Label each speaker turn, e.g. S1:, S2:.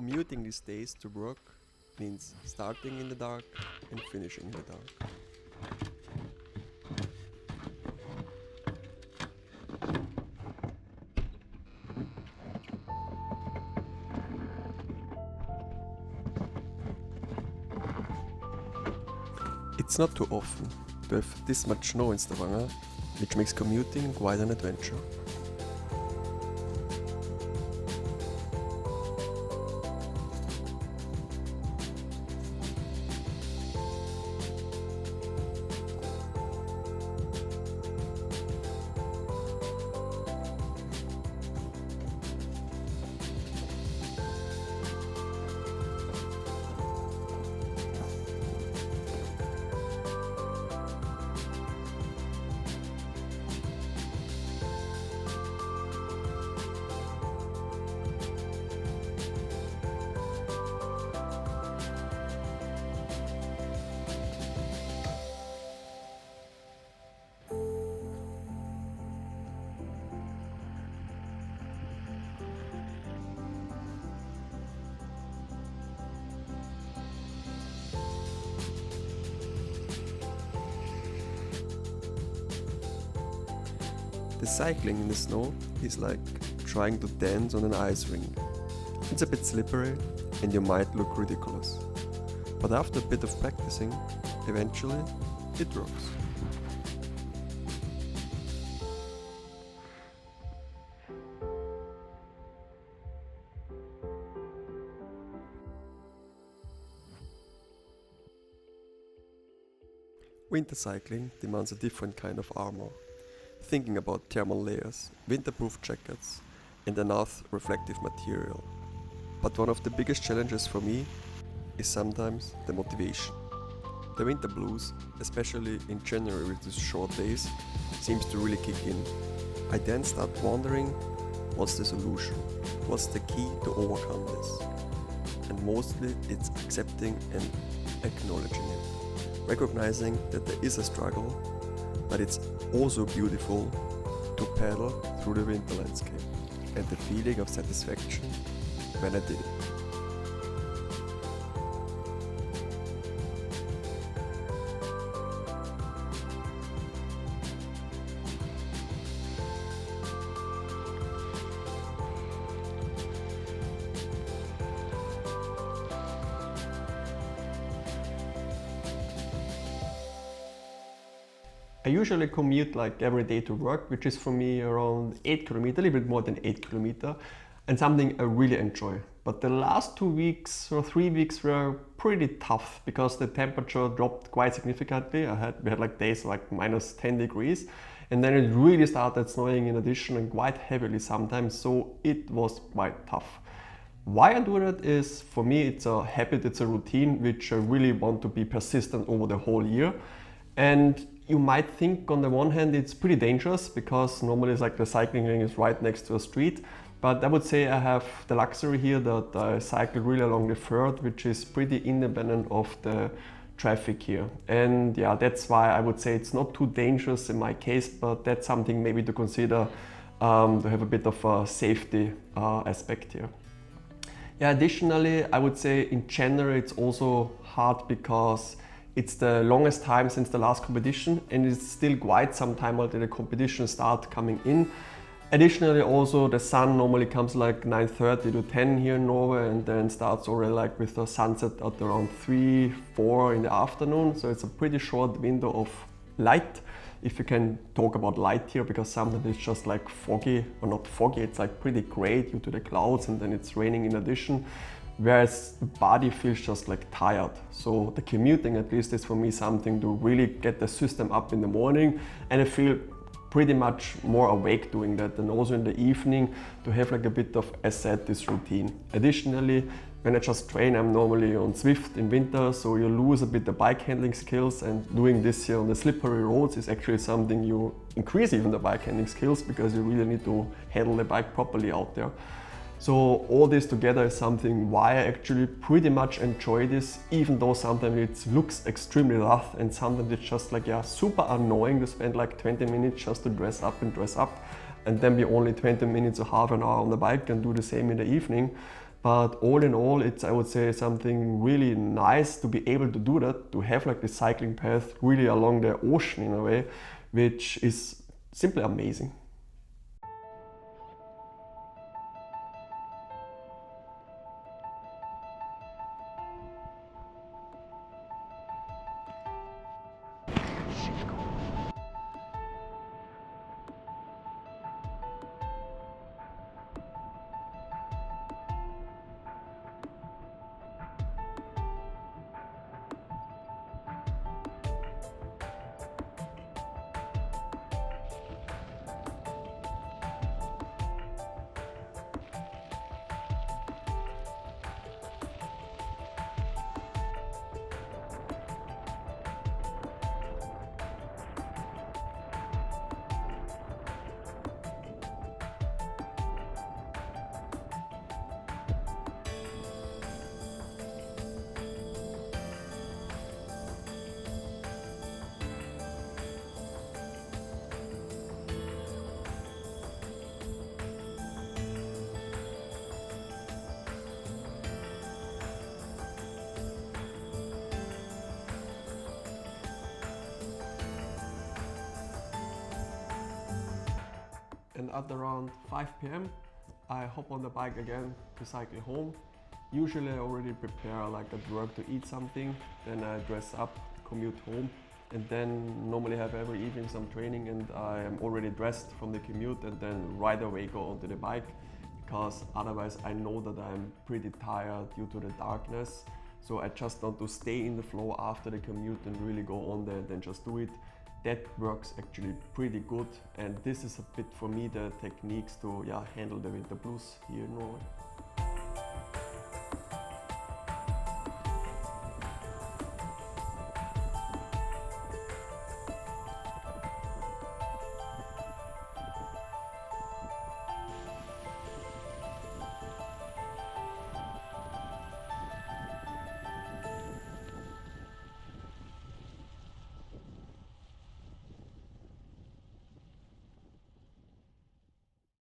S1: Commuting these days to work means starting in the dark and finishing in the dark. It's not too often to have this much snow in Stavanger, which makes commuting quite an adventure. The cycling in the snow is like trying to dance on an ice rink. It's a bit slippery and you might look ridiculous. But after a bit of practicing, eventually it rocks. Winter cycling demands a different kind of armor. Thinking about thermal layers, winterproof jackets and enough reflective material. But one of the biggest challenges for me is sometimes the motivation. The winter blues, especially in January with these short days, seems to really kick in. I then start wondering, what's the solution? What's the key to overcome this? And mostly it's accepting and acknowledging it. Recognizing that there is a struggle, but it's also beautiful to paddle through the winter landscape and the feeling of satisfaction when I did it. I usually commute like every day to work, which is for me around 8 kilometers, a little bit more than 8 kilometers, and something I really enjoy. But the last 2 weeks or 3 weeks were pretty tough because the temperature dropped quite significantly. We had like days like minus 10 degrees, and then it really started snowing in addition and quite heavily sometimes, so it was quite tough. Why I do that is, for me, it's a habit, it's a routine which I really want to be persistent over the whole year. And you might think on the one hand it's pretty dangerous because normally it's like the cycling ring is right next to a street, but I would say I have the luxury here that I cycle really along the Firth, which is pretty independent of the traffic here. And yeah, that's why I would say it's not too dangerous in my case, but that's something maybe to consider to have a bit of a safety aspect here. Yeah, additionally, I would say in January it's also hard because it's the longest time since the last competition and it's still quite some time until the competition start coming in. Additionally, also the sun normally comes like 9:30 to 10 here in Norway and then starts already like with the sunset at around 3, 4 in the afternoon. So it's a pretty short window of light, if you can talk about light here, because sometimes it's just like foggy, or not foggy, it's like pretty gray due to the clouds and then it's raining in addition. Whereas the body feels just like tired. So the commuting at least is for me something to really get the system up in the morning, and I feel pretty much more awake doing that, and also in the evening to have like a bit of, as said, this routine. Additionally, when I just train, I'm normally on Zwift in winter, so you lose a bit the bike handling skills, and doing this here on the slippery roads is actually something you increase even the bike handling skills because you really need to handle the bike properly out there. So all this together is something why I actually pretty much enjoy this, even though sometimes it looks extremely rough and sometimes it's just like, yeah, super annoying to spend like 20 minutes just to dress up and then be only 20 minutes or half an hour on the bike and do the same in the evening. But all in all, it's, I would say, something really nice to be able to do that, to have like the cycling path really along the ocean in a way, which is simply amazing. And at around 5 p.m. I hop on the bike again to cycle home. Usually I already prepare like at work to eat something, then I dress up, commute home, and then normally have every evening some training, and I am already dressed from the commute and then right away go onto the bike, because otherwise I know that I'm pretty tired due to the darkness. So I just want to stay in the flow after the commute and really go on there and then just do it. That works actually pretty good, and this is a bit for me the techniques to handle the winter blues here in Norway.